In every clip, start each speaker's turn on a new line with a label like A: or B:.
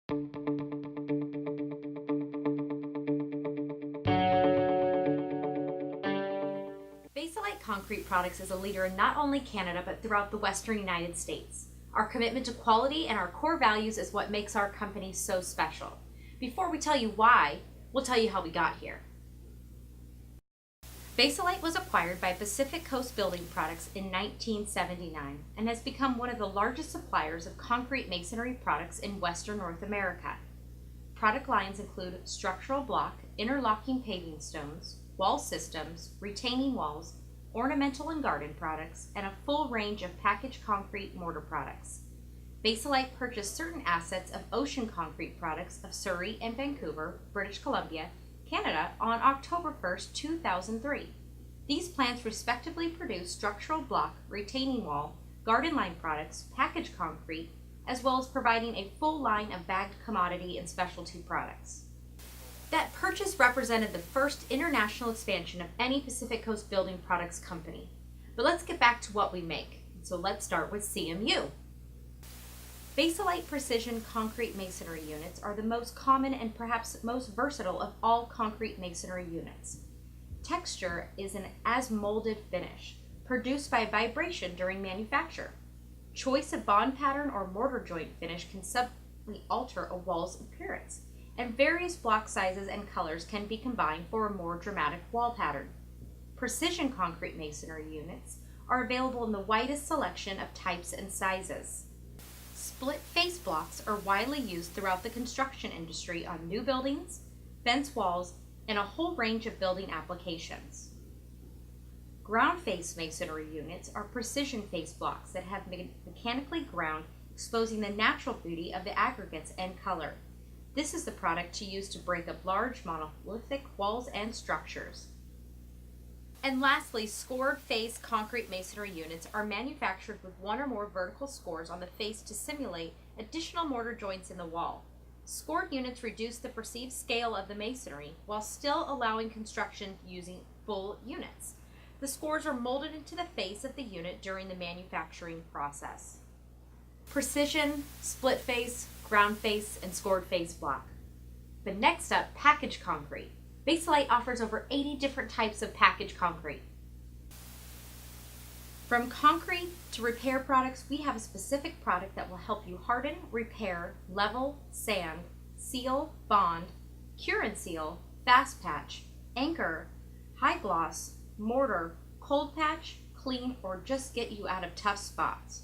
A: Basalite Concrete Products is a leader in not only Canada but throughout the Western United States. Our commitment to quality and our core values is what makes our company so special. Before we tell you why, we'll tell you how we got here. Basalite was acquired by Pacific Coast Building Products in 1979 and has become one of the largest suppliers of concrete masonry products in Western North America. Product lines include structural block, interlocking paving stones, wall systems, retaining walls, ornamental and garden products, and a full range of packaged concrete mortar products. Basalite purchased certain assets of Ocean Concrete Products of Surrey and Vancouver, British Columbia, Canada on October 1, 2003. These plants respectively produce structural block, retaining wall, garden line products, packaged concrete, as well as providing a full line of bagged commodity and specialty products. That purchase represented the first international expansion of any Pacific Coast Building Products company. But let's get back to what we make. So let's start with CMU. Basalite precision concrete masonry units are the most common and perhaps most versatile of all concrete masonry units. Texture is an as-molded finish, produced by vibration during manufacture. Choice of bond pattern or mortar joint finish can subtly alter a wall's appearance, and various block sizes and colors can be combined for a more dramatic wall pattern. Precision concrete masonry units are available in the widest selection of types and sizes. Split face blocks are widely used throughout the construction industry on new buildings, fence walls, and a whole range of building applications. Ground face masonry units are precision face blocks that have been mechanically ground, exposing the natural beauty of the aggregates and color. This is the product to use to break up large monolithic walls and structures. And lastly, scored face concrete masonry units are manufactured with one or more vertical scores on the face to simulate additional mortar joints in the wall. Scored units reduce the perceived scale of the masonry while still allowing construction using full units. The scores are molded into the face of the unit during the manufacturing process. Precision, split face, ground face, and scored face block. But next up, packaged concrete. Basalite offers over 80 different types of packaged concrete. From concrete to repair products, we have a specific product that will help you harden, repair, level, sand, seal, bond, cure and seal, fast patch, anchor, high gloss, mortar, cold patch, clean, or just get you out of tough spots.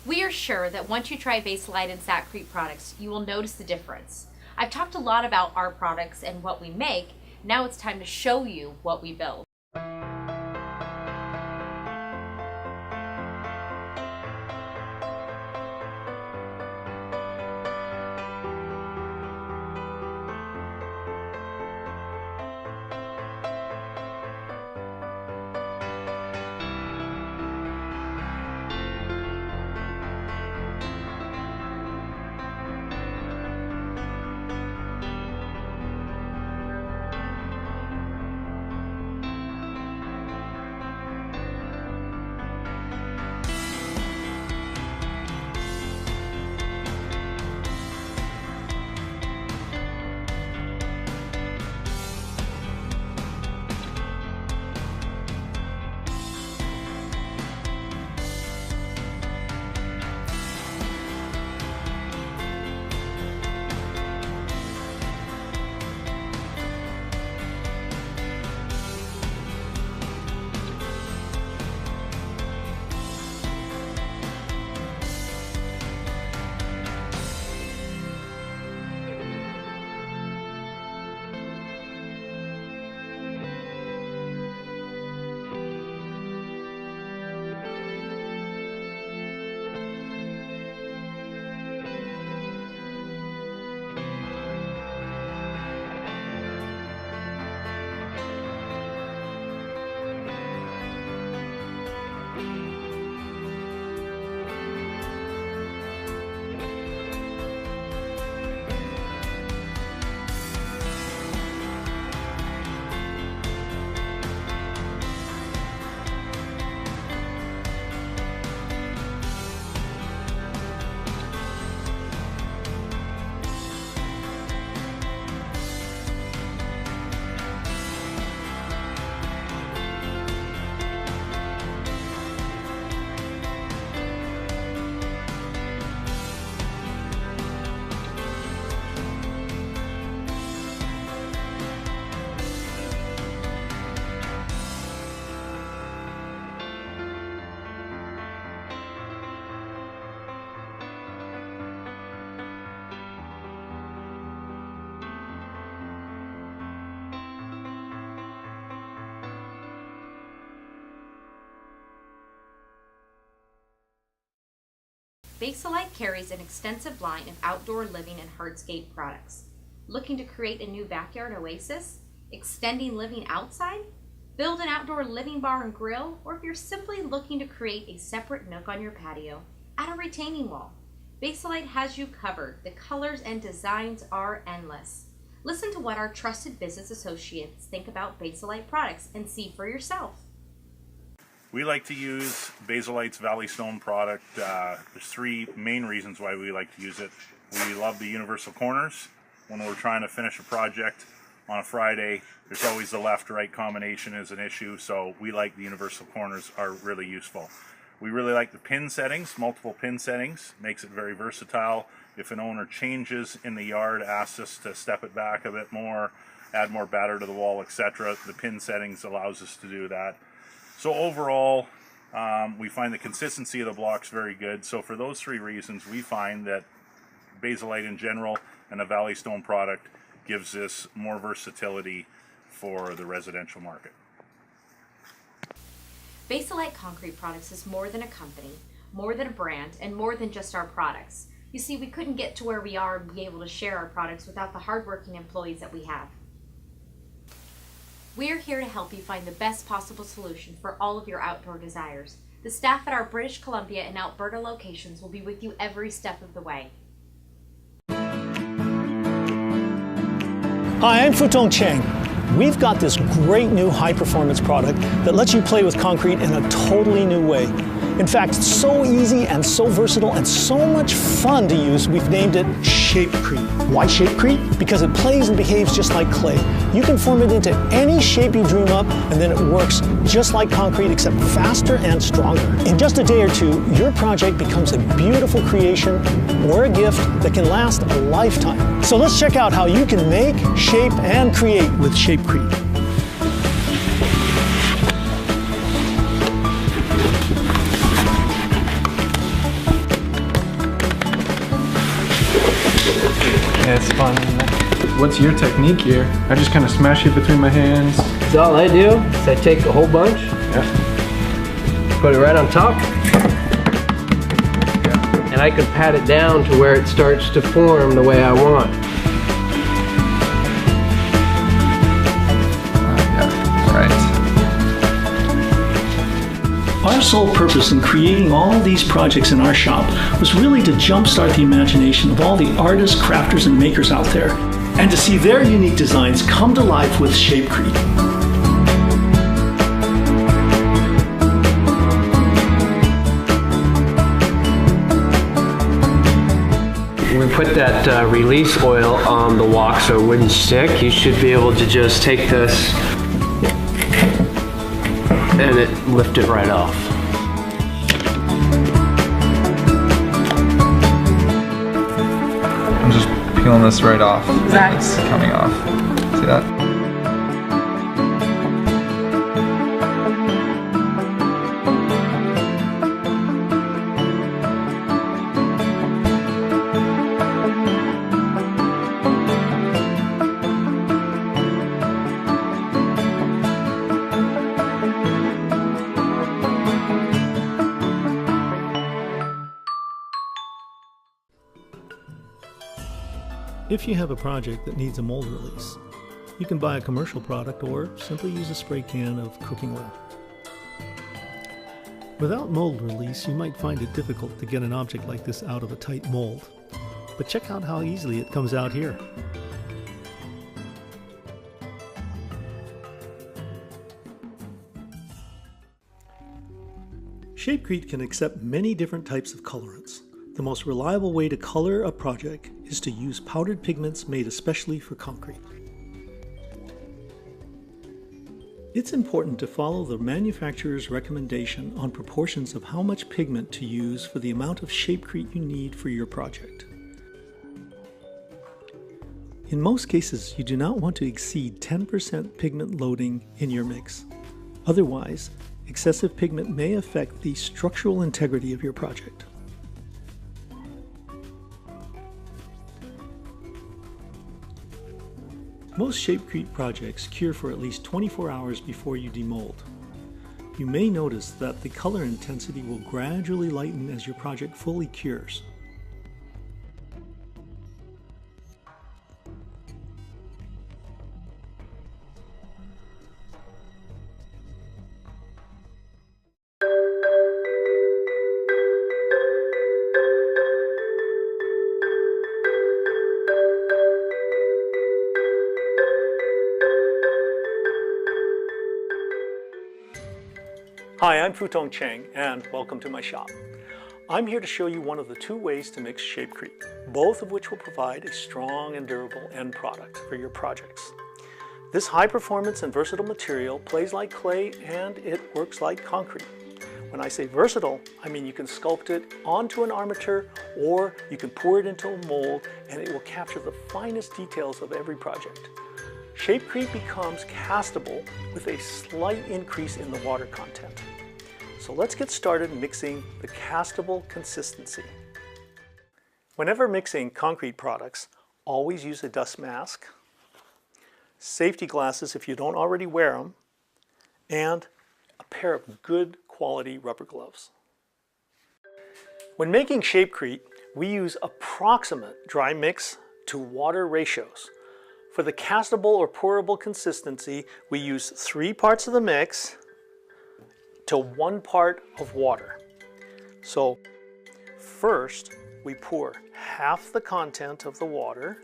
A: We are sure that once you try Basalite and Sakrete products, you will notice the difference. I've talked a lot about our products and what we make. Now it's time to show you what we build. Basalite carries an extensive line of outdoor living and hardscape products. Looking to create a new backyard oasis? Extending living outside? Build an outdoor living bar and grill? Or if you're simply looking to create a separate nook on your patio, add a retaining wall. Basalite has you covered. The colors and designs are endless. Listen to what our trusted business associates think about Basalite products and see for yourself.
B: We like to use Basalite's Valley Stone product. There's three main reasons why we like to use it. We love the universal corners. When we're trying to finish a project on a Friday, there's always the left-right combination is an issue, so we like the universal corners are really useful. We really like the pin settings, multiple pin settings, makes it very versatile. If an owner changes in the yard, asks us to step it back a bit more, add more batter to the wall, etc., the pin settings allows us to do that. So overall, we find the consistency of the blocks very good. So for those three reasons, we find that Basalite in general and a Valley Stone product gives us more versatility for the residential market.
A: Basalite Concrete Products is more than a company, more than a brand, and more than just our products. You see, we couldn't get to where we are and be able to share our products without the hardworking employees that we have. We are here to help you find the best possible solution for all of your outdoor desires. The staff at our British Columbia and Alberta locations will be with you every step of the way.
C: Hi, I'm Futong Cheng. We've got this great new high-performance product that lets you play with concrete in a totally new way. In fact, it's so easy and so versatile and so much fun to use, we've named it Shapecrete. Why Shapecrete? Because it plays and behaves just like clay. You can form it into any shape you dream up, and then it works just like concrete, except faster and stronger. In just a day or two, your project becomes a beautiful creation or a gift that can last a lifetime. So let's check out how you can make, shape, and create with Shapecrete.
D: Yeah, it's fun. What's your technique here? I just kind of smash it between my hands.
E: So all I do is I take a whole bunch, put it right on top, and I can pat it down to where it starts to form the way I want.
C: Our sole purpose in creating all these projects in our shop was really to jumpstart the imagination of all the artists, crafters, and makers out there, and to see their unique designs come to life with Shapecrete.
E: When we put that release oil on the wok so it wouldn't stick, you should be able to just take this and it lift it right off.
D: I'm just peeling this right off.
F: Right.
D: It's coming off. See that?
C: If you have a project that needs a mold release, you can buy a commercial product or simply use a spray can of cooking oil. Without mold release, you might find it difficult to get an object like this out of a tight mold, but check out how easily it comes out here. Shapecrete can accept many different types of colorants. The most reliable way to color a project is to use powdered pigments made especially for concrete. It's important to follow the manufacturer's recommendation on proportions of how much pigment to use for the amount of Shapecrete you need for your project. In most cases, you do not want to exceed 10% pigment loading in your mix. Otherwise, excessive pigment may affect the structural integrity of your project. Most Shapecrete projects cure for at least 24 hours before you demold. you may notice that the color intensity will gradually lighten as your project fully cures. Hi, I'm Futong Cheng, and welcome to my shop. I'm here to show you one of the two ways to mix Shapecrete, both of which will provide a strong and durable end product for your projects. This high performance and versatile material plays like clay and it works like concrete. When I say versatile, I mean you can sculpt it onto an armature or you can pour it into a mold and it will capture the finest details of every project. Shapecrete becomes castable with a slight increase in the water content. So let's get started mixing the castable consistency. Whenever mixing concrete products, always use a dust mask, safety glasses if you don't already wear them, and a pair of good quality rubber gloves. When making Shapecrete, we use approximate dry mix to water ratios. For the castable or pourable consistency, we use 3 parts of the mix to 1 part of water. So first, we pour half the content of the water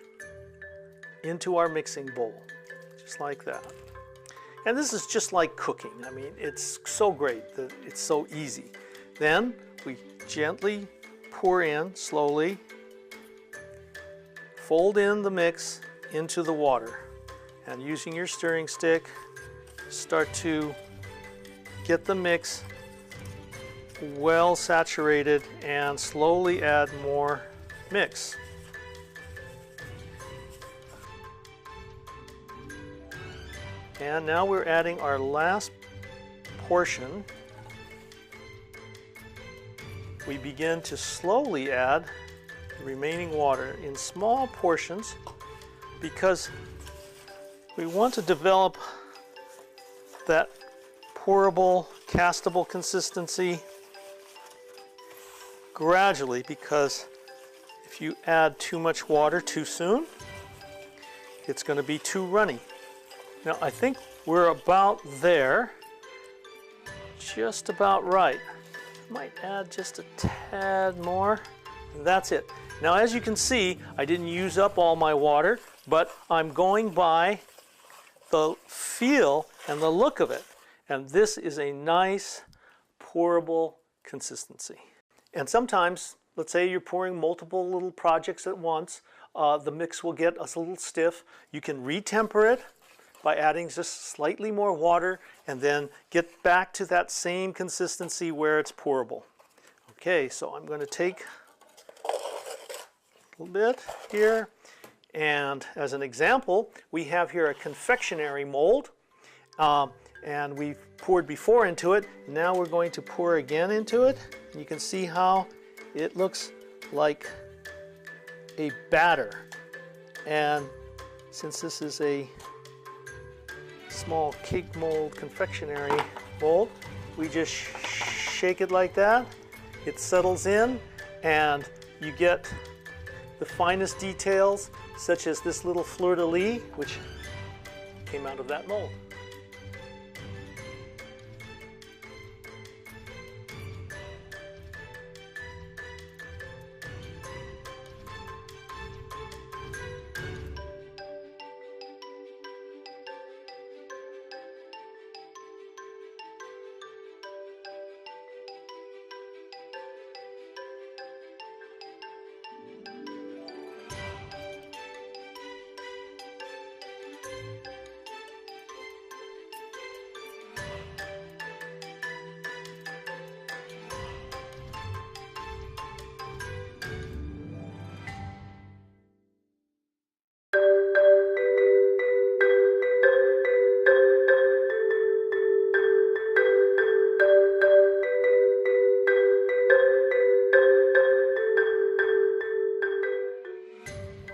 C: into our mixing bowl, just like that. And this is just like cooking. I mean, it's so great that it's so easy. Then we gently pour in slowly, fold in the mix into the water, and using your stirring stick, start to get the mix well saturated and slowly add more mix. And now we're adding our last portion. We begin to slowly add the remaining water in small portions because we want to develop that pourable, castable consistency gradually, because if you add too much water too soon, it's going to be too runny. Now I think we're about there, just about right. Might add just a tad more, and that's it. Now as you can see, I didn't use up all my water, but I'm going by the feel and the look of it. And this is a nice pourable consistency. And sometimes, let's say you're pouring multiple little projects at once, the mix will get a little stiff. You can retemper it by adding just slightly more water and then get back to that same consistency where it's pourable. Okay, so I'm going to take a little bit here, and as an example, we have here a confectionery mold, and we've poured before into it. Now we're going to pour again into it. You can see how it looks like a batter, and since this is a small cake mold confectionery mold, we just shake it like that. It settles in and you get the finest details, such as this little fleur-de-lis, which came out of that mold.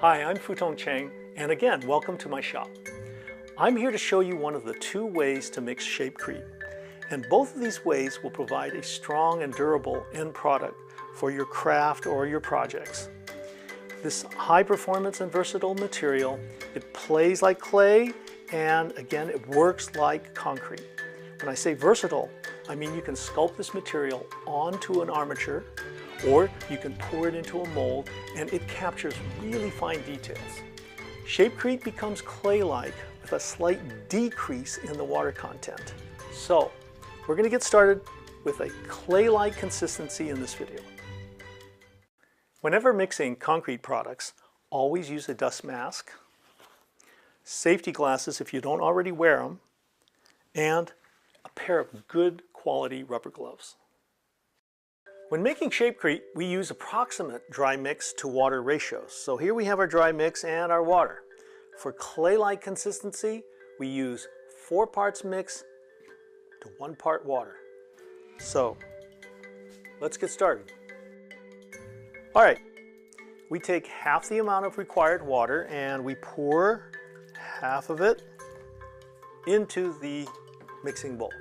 C: Hi, I'm Futong Cheng, and again, welcome to my shop. I'm here to show you one of the two ways to mix Shapecrete. And both of these ways will provide a strong and durable end product for your craft or your projects. This high performance and versatile material, it plays like clay, and again, it works like concrete. When I say versatile, I mean you can sculpt this material onto an armature, or you can pour it into a mold, and it captures really fine details. Shapecrete becomes clay-like with a slight decrease in the water content. So, we're going to get started with a clay-like consistency in this video. Whenever mixing concrete products, always use a dust mask, safety glasses if you don't already wear them, and a pair of good quality rubber gloves. When making Shapecrete, we use approximate dry mix to water ratios. So here we have our dry mix and our water. For clay-like consistency, we use 4 parts mix to 1 part water. So let's get started. All right, we take half the amount of required water and we pour half of it into the mixing bowl.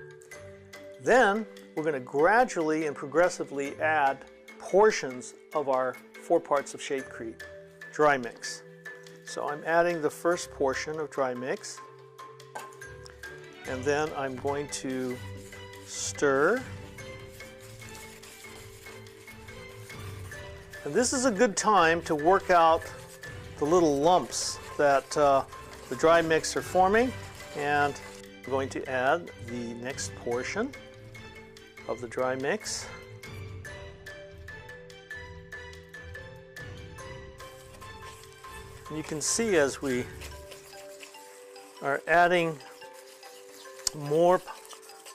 C: Then we're going to gradually and progressively add portions of our 4 parts of Shapecrete dry mix. So I'm adding the first portion of dry mix, and then I'm going to stir. And this is a good time to work out the little lumps that the dry mix are forming, and I'm going to add the next portion of the dry mix. And you can see as we are adding more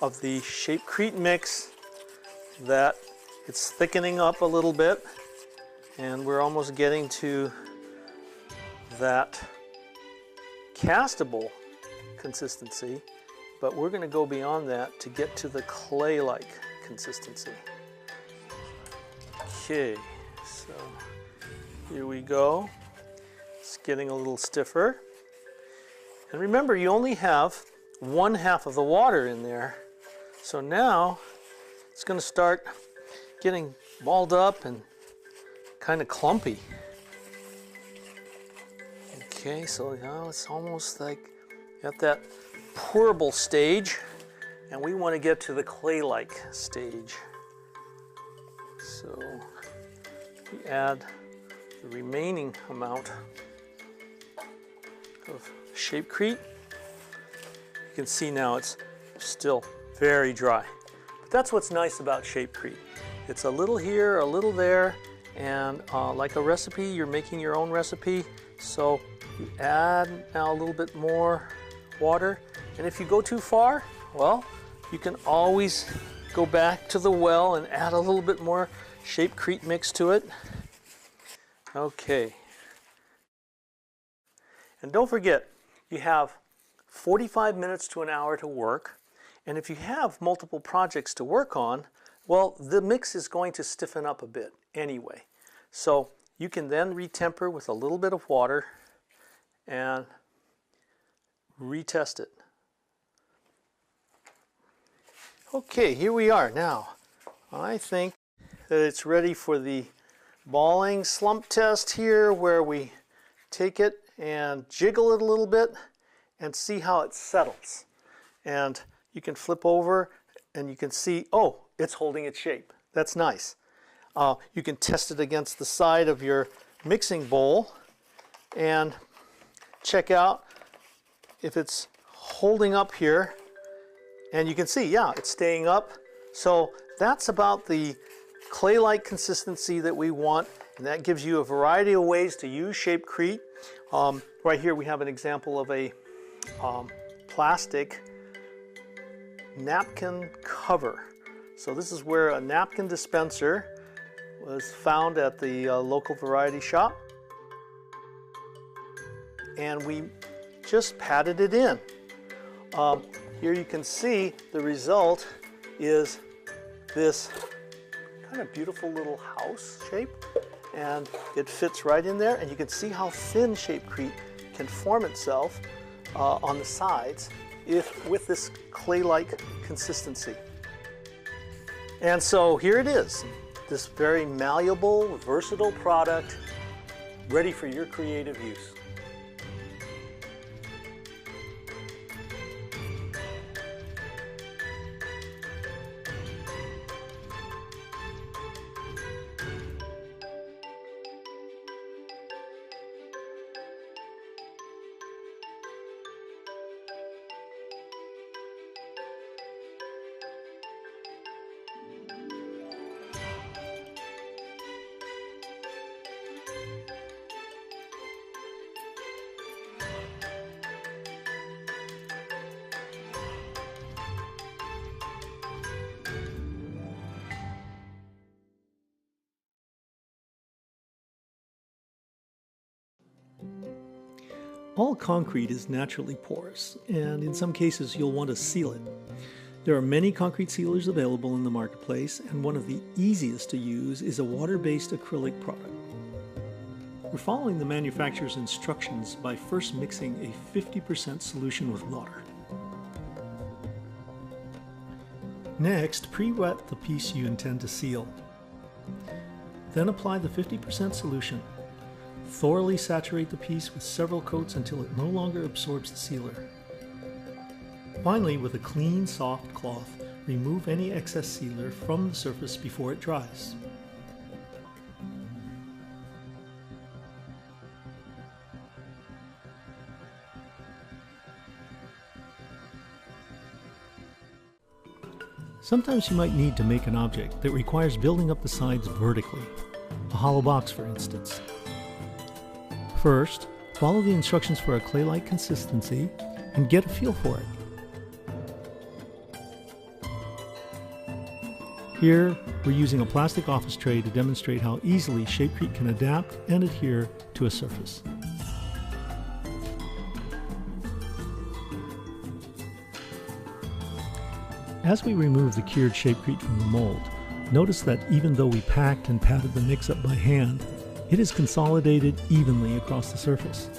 C: of the Shapecrete mix that it's thickening up a little bit, and we're almost getting to that castable consistency, but we're going to go beyond that to get to the clay-like consistency. Okay, so here we go. It's getting a little stiffer. And remember, you only have 1/2 of the water in there. So now it's going to start getting balled up and kind of clumpy. Okay, so now it's almost like at that pourable stage, and we want to get to the clay-like stage. So we add the remaining amount of Shapecrete. You can see now it's still very dry. But that's what's nice about Shapecrete. It's a little here, a little there, and like a recipe, you're making your own recipe. So you add now a little bit more water, and if you go too far, well, you can always go back to the well and add a little bit more Shapecrete mix to it. Okay. And don't forget, you have 45 minutes to an hour to work, and if you have multiple projects to work on, well, the mix is going to stiffen up a bit anyway. So you can then retemper with a little bit of water and retest it. Okay, here we are now. I think that it's ready for the balling slump test here, where we take it and jiggle it a little bit and see how it settles. And you can flip over and you can see, oh, it's holding its shape. That's nice. You can test it against the side of your mixing bowl and check out if it's holding up here. And you can see, yeah, it's staying up. So that's about the clay-like consistency that we want, and that gives you a variety of ways to use Shapecrete. Right here we have an example of a plastic napkin cover. So this is where a napkin dispenser was found at the local variety shop, and we just patted it in. Here you can see the result is this kind of beautiful little house shape, and it fits right in there, and you can see how thin Shapecrete can form itself on the sides with this clay-like consistency. And so here it is, this very malleable, versatile product ready for your creative use. All concrete is naturally porous, and in some cases you'll want to seal it. There are many concrete sealers available in the marketplace, and one of the easiest to use is a water-based acrylic product. We're following the manufacturer's instructions by first mixing a 50% solution with water. Next, pre-wet the piece you intend to seal. Then apply the 50% solution. Thoroughly saturate the piece with several coats until it no longer absorbs the sealer. Finally, with a clean, soft cloth, remove any excess sealer from the surface before it dries. Sometimes you might need to make an object that requires building up the sides vertically, a hollow box for instance. First, follow the instructions for a clay-like consistency and get a feel for it. Here, we're using a plastic office tray to demonstrate how easily Shapecrete can adapt and adhere to a surface. As we remove the cured Shapecrete from the mold, notice that even though we packed and patted the mix up by hand, it is consolidated evenly across the surface.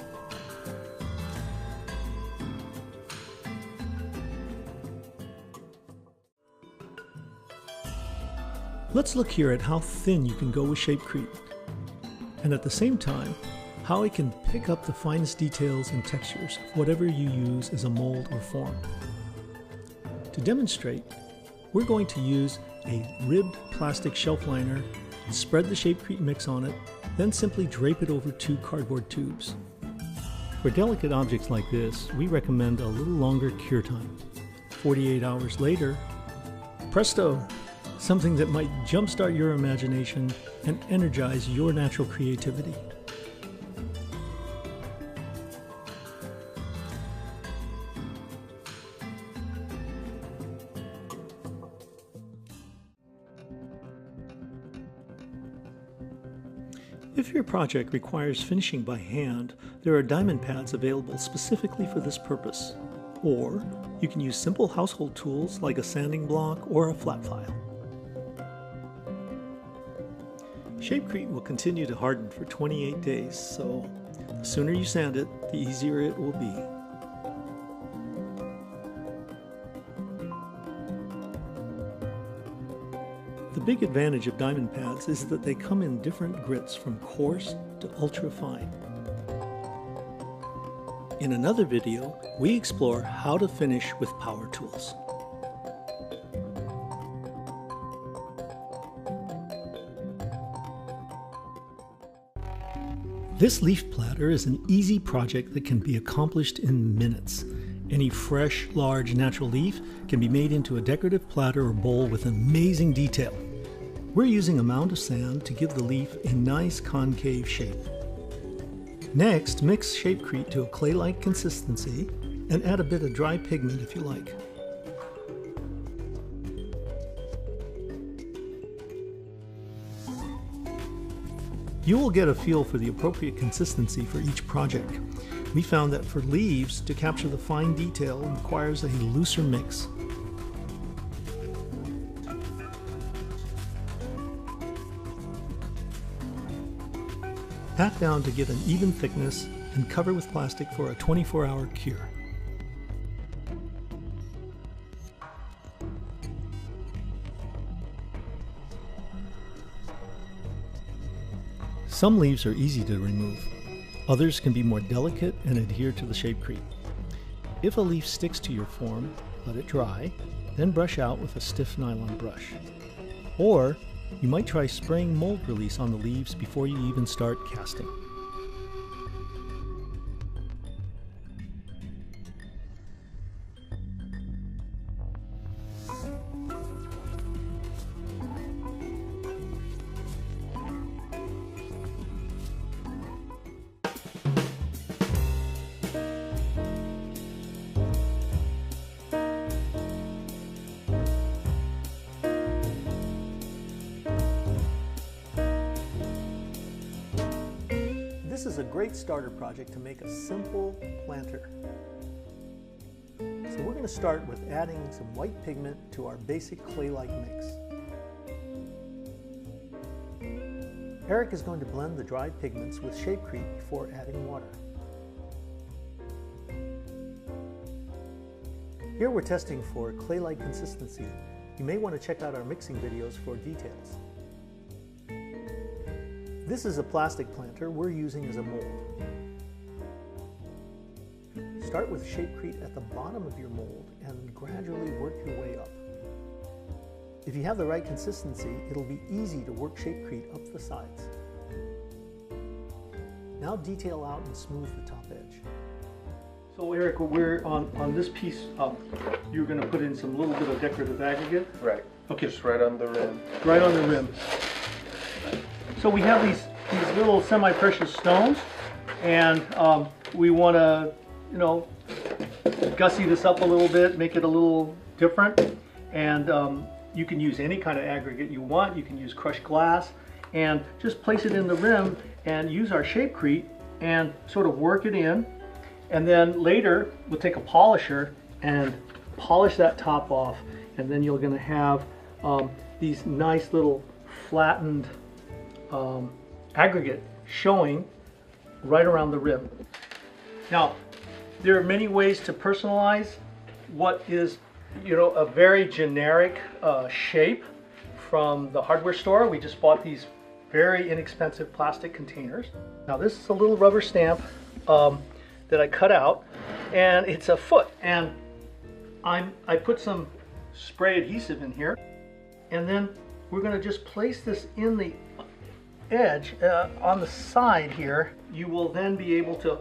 C: Let's look here at how thin you can go with Shapecrete, and at the same time, how it can pick up the finest details and textures of whatever you use as a mold or form. To demonstrate, we're going to use a ribbed plastic shelf liner and spread the Shapecrete mix on it, then simply drape it over 2 cardboard tubes. For delicate objects like this, we recommend a little longer cure time. 48 hours later, presto! Something that might jumpstart your imagination and energize your natural creativity. If your project requires finishing by hand, there are diamond pads available specifically for this purpose. Or you can use simple household tools like a sanding block or a flat file. Shapecrete will continue to harden for 28 days, so the sooner you sand it, the easier it will be. The big advantage of diamond pads is that they come in different grits from coarse to ultra fine. In another video, we explore how to finish with power tools. This leaf platter is an easy project that can be accomplished in minutes. Any fresh, large, natural leaf can be made into a decorative platter or bowl with amazing detail. We're using a mound of sand to give the leaf a nice concave shape. Next, mix Shapecrete to a clay-like consistency and add a bit of dry pigment if you like. You will get a feel for the appropriate consistency for each project. We found that for leaves, to capture the fine detail requires a looser mix. Pat down to get an even thickness and cover with plastic for a 24-hour cure. Some leaves are easy to remove. Others can be more delicate and adhere to the Shapecrete. If a leaf sticks to your form, let it dry, then brush out with a stiff nylon brush. Or you might try spraying mold release on the leaves before you even start casting. This is a great starter project to make a simple planter. So we're going to start with adding some white pigment to our basic clay-like mix. Eric is going to blend the dried pigments with Shapecrete before adding water. Here we're testing for clay-like consistency. You may want to check out our mixing videos for details. This is a plastic planter we're using as a mold. Start with Shapecrete at the bottom of your mold and gradually work your way up. If you have the right consistency, it'll be easy to work Shapecrete up the sides. Now detail out and smooth the top edge. So Eric, we're on this piece, you're going to put in some little bit of decorative aggregate?
D: Right.
C: Okay.
D: Just right on the rim.
C: Right on the rim. So we have these little semi-precious stones, and we want to, gussy this up a little bit, make it a little different. And you can use any kind of aggregate you want. You can use crushed glass, and just place it in the rim and use our Shapecrete and sort of work it in. And then later we'll take a polisher and polish that top off, and then you're going to have these nice little flattened aggregate showing right around the rim. Now, there are many ways to personalize what is, a very generic shape from the hardware store. We just bought these very inexpensive plastic containers. Now, this is a little rubber stamp that I cut out, and it's a foot. And I put some spray adhesive in here, and then we're going to just place this in the edge on the side here. You will then be able to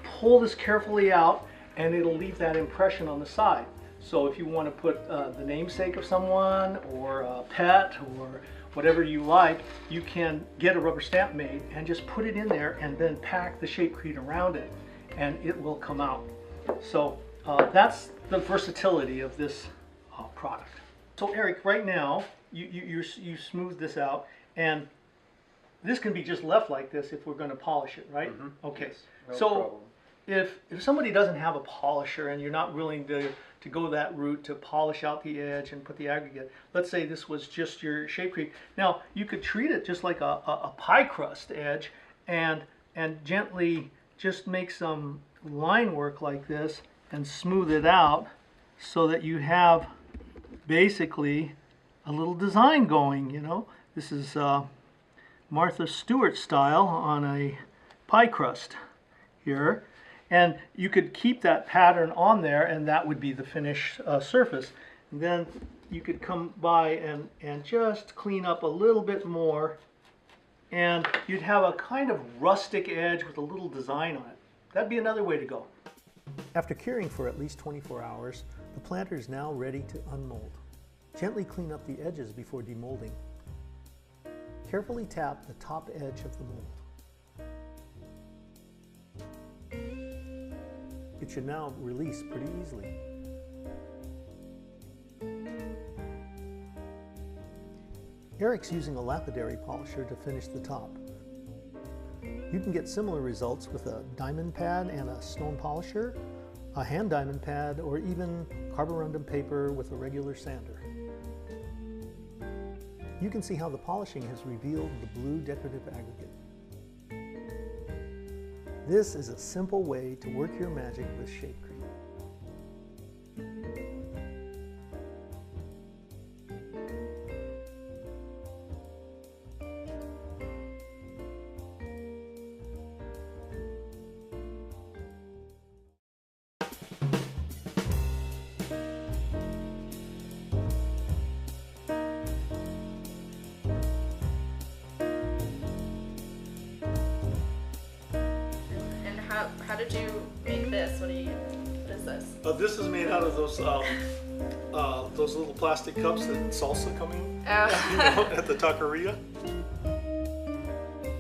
C: pull this carefully out, and it'll leave that impression on the side. So if you want to put the namesake of someone or a pet or whatever you like, you can get a rubber stamp made and just put it in there and then pack the Shapecrete around it, and it will come out. So that's the versatility of this product. So Eric, right now you smooth this out, and this can be just left like this if we're going to polish it, right? Mm-hmm. Okay. Yes, no problem. If somebody doesn't have a polisher and you're not willing to go that route to polish out the edge and put the aggregate, let's say this was just your Shapecrete. Now you could treat it just like a pie crust edge and gently just make some line work like this and smooth it out so that you have basically a little design going. This is Martha Stewart style on a pie crust here, and you could keep that pattern on there, and that would be the finished surface. And then you could come by and just clean up a little bit more, and you'd have a kind of rustic edge with a little design on it. That'd be another way to go. After curing for at least 24 hours, the planter is now ready to unmold. Gently clean up the edges before demolding. Carefully tap the top edge of the mold. It should now release pretty easily. Eric's using a lapidary polisher to finish the top. You can get similar results with a diamond pad and a stone polisher, a hand diamond pad, or even carborundum paper with a regular sander. You can see how the polishing has revealed the blue decorative aggregate. This is a simple way to work your magic with Shapecrete.
F: How did you make this? What is this?
C: This is made out of those little plastic cups that salsa come in at the taqueria.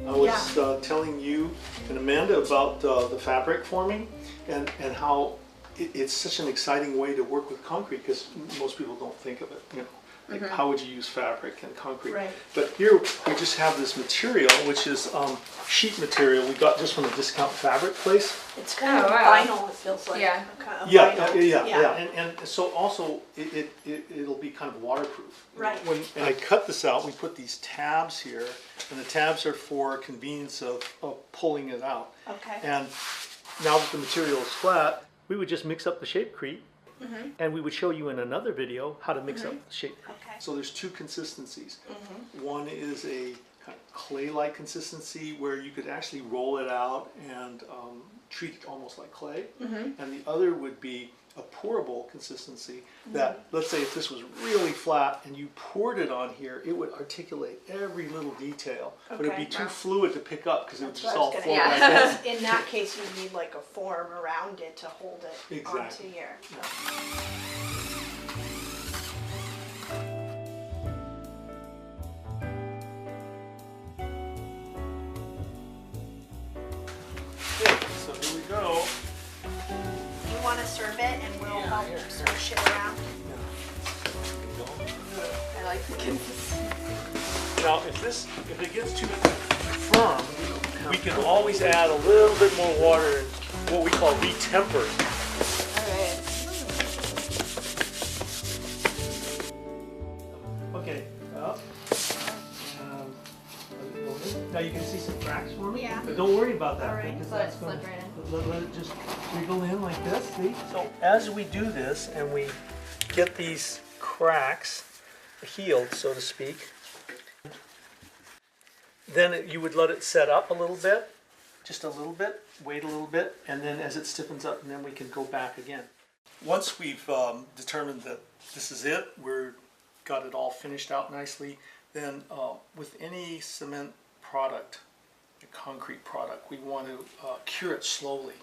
C: I was telling you and Amanda about the fabric forming and how it's such an exciting way to work with concrete, because most people don't think of it, you know. Like how would you use fabric and concrete?
F: Right.
C: But here we just have this material, which is sheet material we got just from a discount fabric place.
F: It's kind of vinyl, it feels like.
A: Yeah.
C: Yeah. And so also it'll be kind of waterproof.
F: Right.
C: When I cut this out, we put these tabs here, and the tabs are for convenience of pulling it out.
F: Okay.
C: And now that the material is flat, we would just mix up the Shapecrete. And we would show you in another video how to mix up the shape.
F: Okay.
C: So there's two consistencies. One is a kind of clay-like consistency where you could actually roll it out and treat it almost like clay. And the other would be a pourable consistency that, let's say if this was really flat and you poured it on here, it would articulate every little detail. But it'd be too fluid to pick up because it would just all float like that.
F: In that case, you need like a form around it to hold it onto here.
C: So here we go.
F: You want to serve it and we'll help swish it around? I like the consistency.
C: Now, if it gets too firm, we can always add a little bit more water and what we call retemper. Okay. Now you can see some cracks for me.
F: Yeah.
C: But don't worry about that.
F: All right.
C: Because
A: Let it
C: that's going
A: slip right in.
C: let it just wiggle in like this. See? So as we do this and we get these cracks healed, so to speak, then you would let it set up a little bit, just a little bit, wait a little bit, and then as it stiffens up, and then we can go back again. Once we've determined that this is it, we're got it all finished out nicely, then with any cement product, a concrete product, we want to cure it slowly.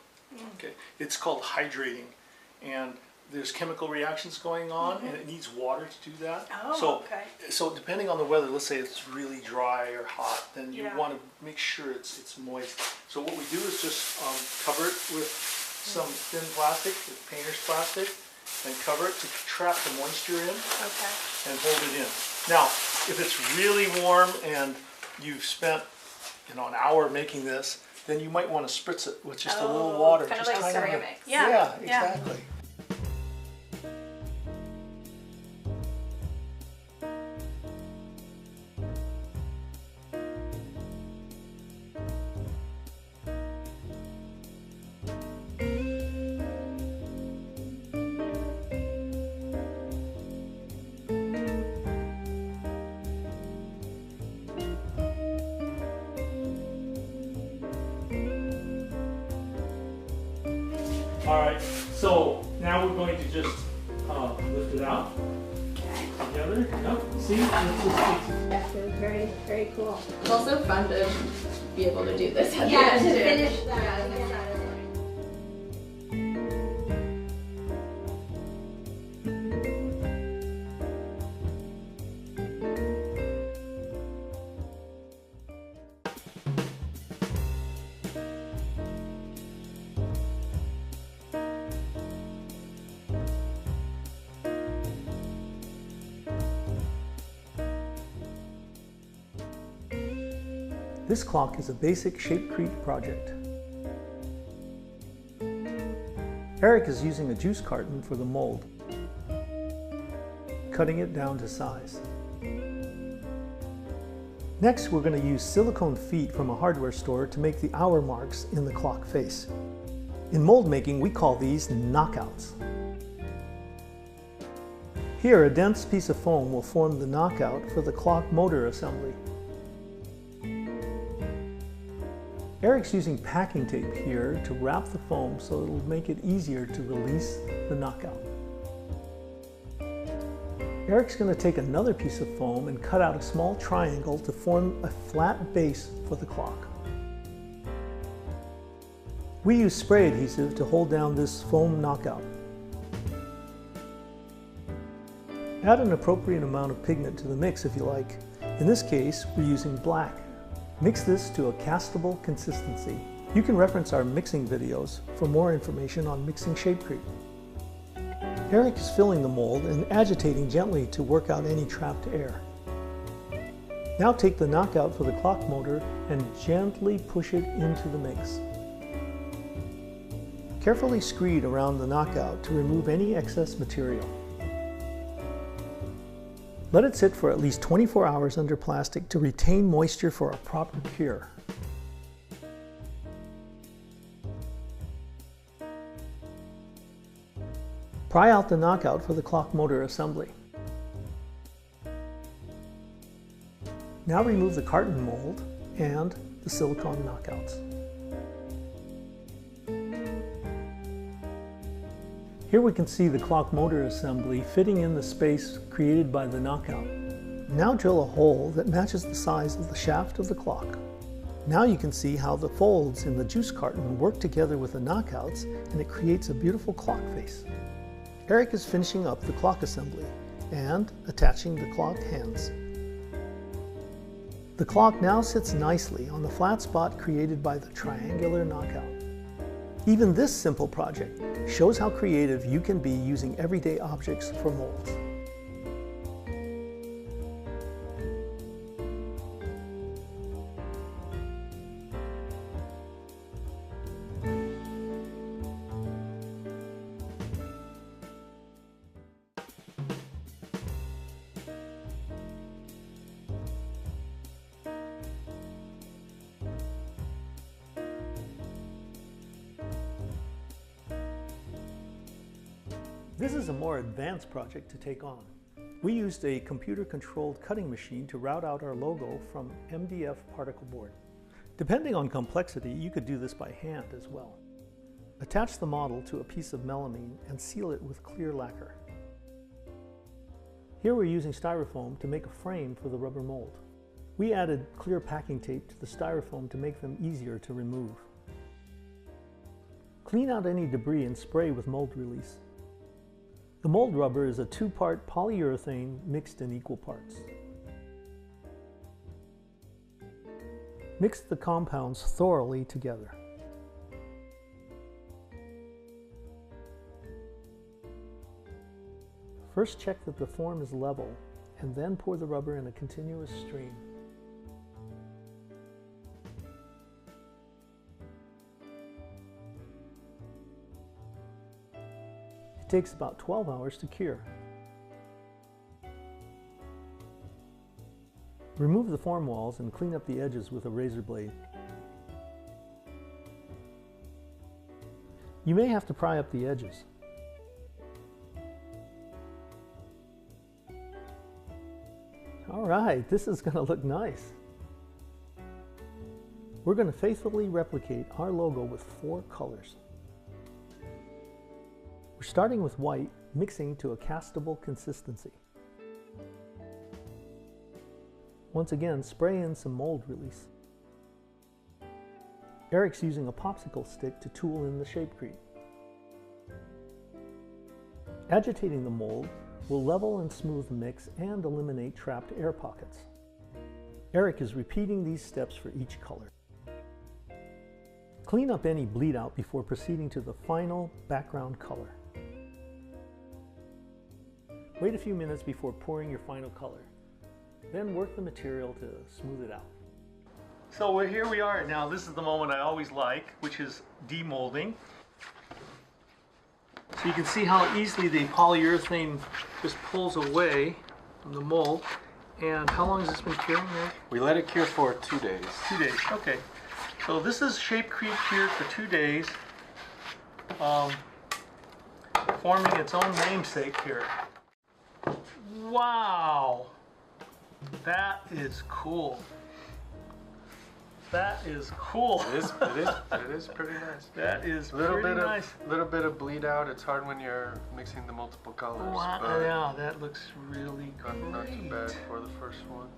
C: Okay, it's called hydrating, and there's chemical reactions going on, and it needs water to do that. So depending on the weather, let's say it's really dry or hot, then you want to make sure it's moist. So what we do is just cover it with some thin plastic, with painter's plastic, and cover it to trap the moisture in and hold it in. Now, if it's really warm and you've spent an hour making this, then you might want to spritz it with just a little water.
A: Kind of
C: just
A: like
C: tiny bit.
A: ceramics.
C: Yeah, exactly. All right, so now we're going to just lift it out together. Yep. See,
G: That was very, very cool.
A: It's also fun to be able to do this at the
G: Yeah,
A: end
G: to
A: too.
G: finish that.
C: This clock is a basic Shapecrete project. Eric is using a juice carton for the mold, cutting it down to size. Next, we're going to use silicone feet from a hardware store to make the hour marks in the clock face. In mold making, we call these knockouts. Here, a dense piece of foam will form the knockout for the clock motor assembly. Eric's using packing tape here to wrap the foam so it'll make it easier to release the knockout. Eric's going to take another piece of foam and cut out a small triangle to form a flat base for the clock. We use spray adhesive to hold down this foam knockout. Add an appropriate amount of pigment to the mix if you like. In this case, we're using black. Mix this to a castable consistency. You can reference our mixing videos for more information on mixing Shapecrete. Eric is filling the mold and agitating gently to work out any trapped air. Now take the knockout for the clock motor and gently push it into the mix. Carefully screed around the knockout to remove any excess material. Let it sit for at least 24 hours under plastic to retain moisture for a proper cure. Pry out the knockout for the clock motor assembly. Now remove the carton mold and the silicone knockouts. Here we can see the clock motor assembly fitting in the space created by the knockout. Now drill a hole that matches the size of the shaft of the clock. Now you can see how the folds in the juice carton work together with the knockouts, and it creates a beautiful clock face. Eric is finishing up the clock assembly and attaching the clock hands. The clock now sits nicely on the flat spot created by the triangular knockout. Even this simple project shows how creative you can be using everyday objects for molds. This is a more advanced project to take on. We used a computer-controlled cutting machine to route out our logo from MDF particle board. Depending on complexity, you could do this by hand as well. Attach the model to a piece of melamine and seal it with clear lacquer. Here we're using styrofoam to make a frame for the rubber mold. We added clear packing tape to the styrofoam to make them easier to remove. Clean out any debris and spray with mold release. The mold rubber is a 2-part polyurethane mixed in equal parts. Mix the compounds thoroughly together. First check that the form is level and then pour the rubber in a continuous stream. It takes about 12 hours to cure. Remove the form walls and clean up the edges with a razor blade. You may have to pry up the edges. All right, this is going to look nice. We're going to faithfully replicate our logo with 4 colors. We're starting with white, mixing to a castable consistency. Once again, spray in some mold release. Eric's using a popsicle stick to tool in the Shapecrete. Agitating the mold will level and smooth the mix and eliminate trapped air pockets. Eric is repeating these steps for each color. Clean up any bleed out before proceeding to the final background color. Wait a few minutes before pouring your final color. Then work the material to smooth it out. So here we are now. This is the moment I always like, which is demolding. So you can see how easily the polyurethane just pulls away from the mold. And how long has this been curing, Rick?
D: We let it cure for 2 days.
C: 2 days, okay. So this is Shapecrete cured for 2 days, forming its own namesake here. Wow, that is cool. That is cool.
D: It is pretty nice.
C: That is
D: Little
C: nice.
D: bit of bleed out. It's hard when you're mixing the multiple colors.
C: Wow,
D: but
C: yeah, that looks really great.
D: not too bad for the first one.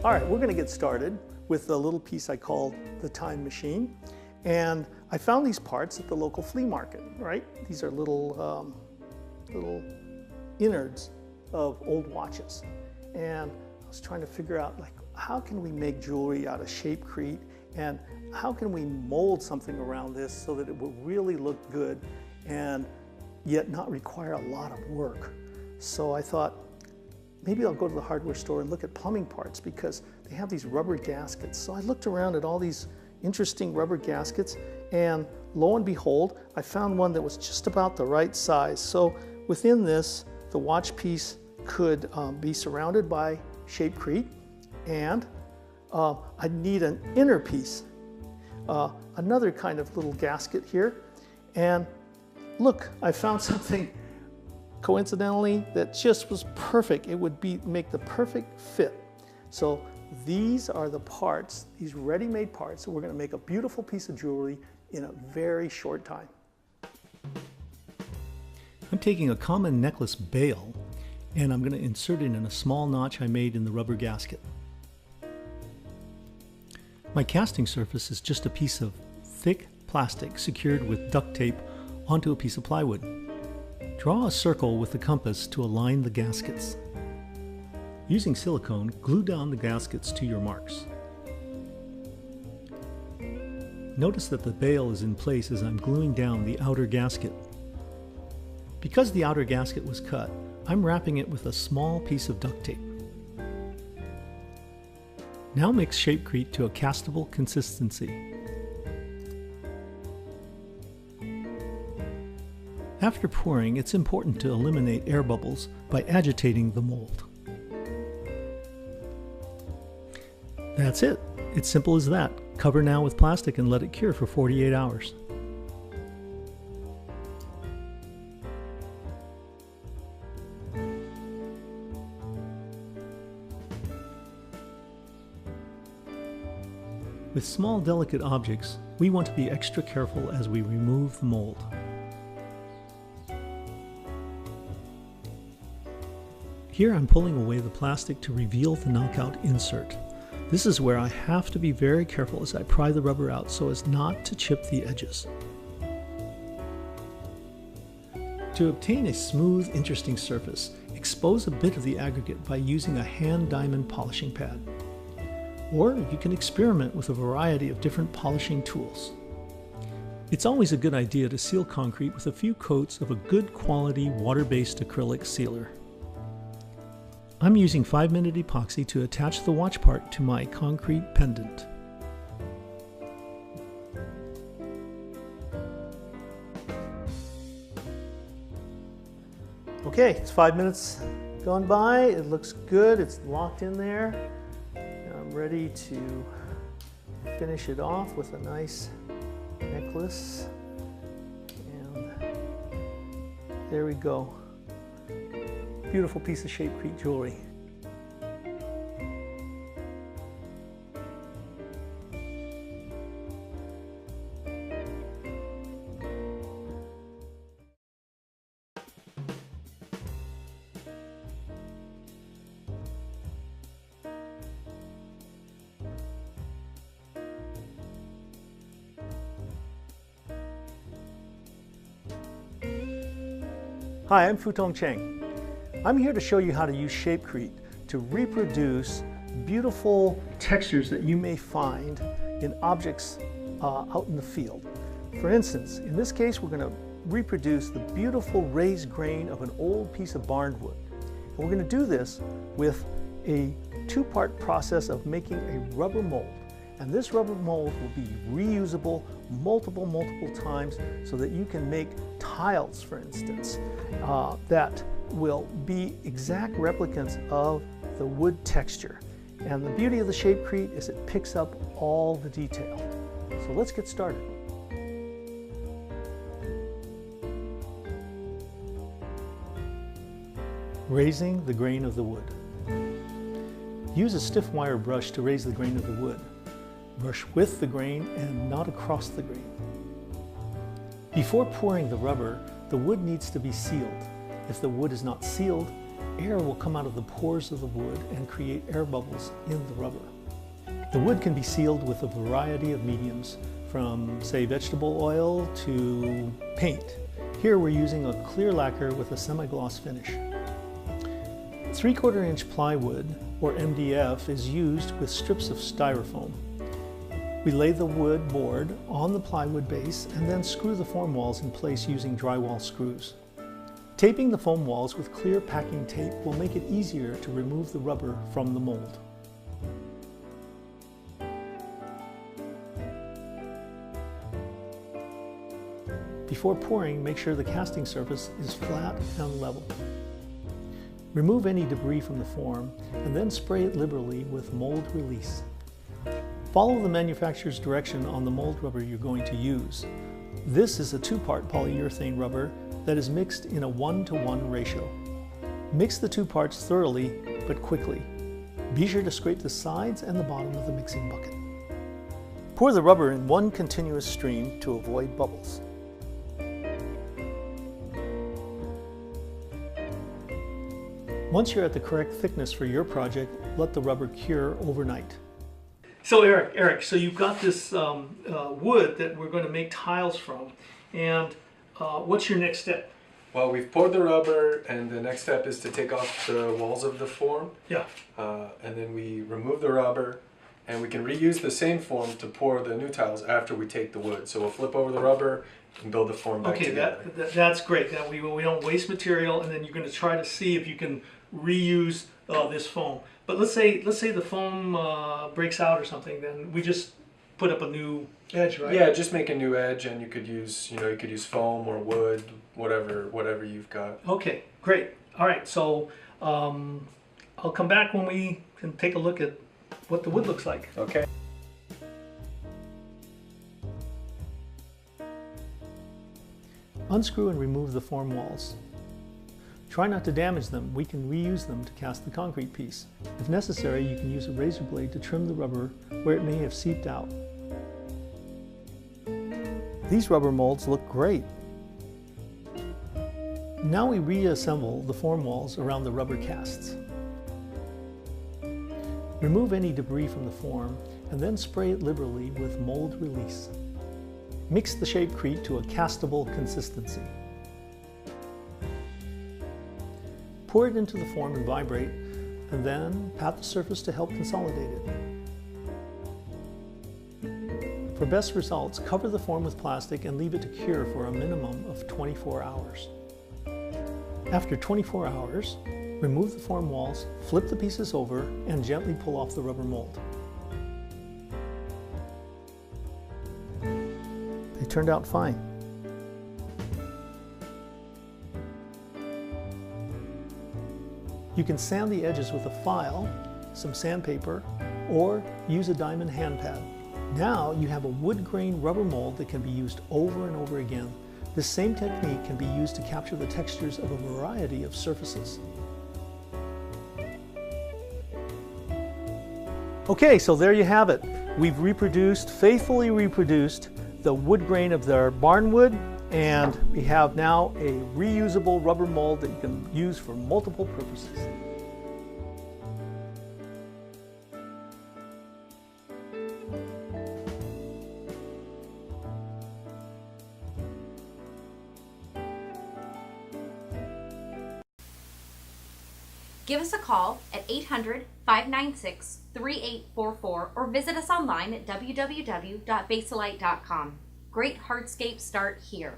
C: All right, we're going to get started with the little piece I call the time machine. And I found these parts at the local flea market, right? These are little innards of old watches. And I was trying to figure out, like, how can we make jewelry out of Shapecrete, and how can we mold something around this so that it will really look good and yet not require a lot of work. So I thought, maybe I'll go to the hardware store and look at plumbing parts, because they have these rubber gaskets. So I looked around at all these interesting rubber gaskets, and lo and behold, I found one that was just about the right size. So within this, the watch piece could be surrounded by Shapecrete, and I'd need an inner piece, another kind of little gasket here. And look, I found something coincidentally that just was perfect. It would make the perfect fit. So these are the parts, these ready-made parts, so we're going to make a beautiful piece of jewelry in a very short time. I'm taking a common necklace bail, and I'm going to insert it in a small notch I made in the rubber gasket. My casting surface is just a piece of thick plastic secured with duct tape onto a piece of plywood. Draw a circle with the compass to align the gaskets. Using silicone, glue down the gaskets to your marks. Notice that the bail is in place as I'm gluing down the outer gasket. Because the outer gasket was cut, I'm wrapping it with a small piece of duct tape. Now mix Shapecrete to a castable consistency. After pouring, it's important to eliminate air bubbles by agitating the mold. That's it. It's simple as that. Cover now with plastic and let it cure for 48 hours. With small, delicate objects, we want to be extra careful as we remove the mold. Here I'm pulling away the plastic to reveal the knockout insert. This is where I have to be very careful as I pry the rubber out so as not to chip the edges. To obtain a smooth, interesting surface, expose a bit of the aggregate by using a hand diamond polishing pad. Or you can experiment with a variety of different polishing tools. It's always a good idea to seal concrete with a few coats of a good quality water-based acrylic sealer. I'm using 5-minute epoxy to attach the watch part to my concrete pendant. Okay, it's 5 minutes gone by. It looks good. It's locked in there. Now I'm ready to finish it off with a nice necklace. And there we go. Beautiful piece of Shapecrete jewelry. Hi, I'm Futong Cheng. I'm here to show you how to use Shapecrete to reproduce beautiful textures that you may find in objects out in the field. For instance, in this case, we're going to reproduce the beautiful raised grain of an old piece of barnwood. And we're going to do this with a two-part process of making a rubber mold. And this rubber mold will be reusable multiple times so that you can make tiles, for instance, that will be exact replicants of the wood texture. And the beauty of the Shapecrete is it picks up all the detail. So let's get started. Raising the grain of the wood. Use a stiff wire brush to raise the grain of the wood. Brush with the grain and not across the grain. Before pouring the rubber, the wood needs to be sealed. If the wood is not sealed, air will come out of the pores of the wood and create air bubbles in the rubber. The wood can be sealed with a variety of mediums, from, say, vegetable oil to paint. Here we're using a clear lacquer with a semi-gloss finish. 3/4 inch plywood, or MDF, is used with strips of styrofoam. We lay the wood board on the plywood base and then screw the form walls in place using drywall screws. Taping the foam walls with clear packing tape will make it easier to remove the rubber from the mold. Before pouring, make sure the casting surface is flat and level. Remove any debris from the form and then spray it liberally with mold release. Follow the manufacturer's direction on the mold rubber you're going to use. This is a 2-part polyurethane rubber that is mixed in a 1:1 ratio. Mix the 2 parts thoroughly but quickly. Be sure to scrape the sides and the bottom of the mixing bucket. Pour the rubber in one continuous stream to avoid bubbles. Once you're at the correct thickness for your project, let the rubber cure overnight. So Eric, so you've got this wood that we're going to make tiles from, and what's your next step?
D: Well, we've poured the rubber, and the next step is to take off the walls of the form.
C: Yeah.
D: And then we remove the rubber, and we can reuse the same form to pour the new tiles after we take the wood. So we'll flip over the rubber and build the form back together.
C: Okay, that's great. Now we don't waste material, and then you're going to try to see if you can reuse this foam. But let's say the foam breaks out or something, then we just put up a new edge, right?
D: Yeah, just make a new edge, and you could use foam or wood, whatever you've got.
C: Okay, great. All right, so I'll come back when we can take a look at what the wood looks like.
D: Okay.
C: Unscrew and remove the form walls. Try not to damage them. We can reuse them to cast the concrete piece. If necessary, you can use a razor blade to trim the rubber where it may have seeped out. These rubber molds look great. Now we reassemble the form walls around the rubber casts. Remove any debris from the form and then spray it liberally with mold release. Mix the Shapecrete to a castable consistency. Pour it into the form and vibrate, and then pat the surface to help consolidate it. For best results, cover the form with plastic and leave it to cure for a minimum of 24 hours. After 24 hours, remove the form walls, flip the pieces over, and gently pull off the rubber mold. They turned out fine. You can sand the edges with a file, some sandpaper, or use a diamond hand pad. Now you have a wood grain rubber mold that can be used over and over again. This same technique can be used to capture the textures of a variety of surfaces. Okay, so there you have it. We've faithfully reproduced the wood grain of their barn wood, and we have now a reusable rubber mold that you can use for multiple purposes.
A: Give us a call at 800-596-3844 or visit us online at www.basalite.com. Great hardscapes start here.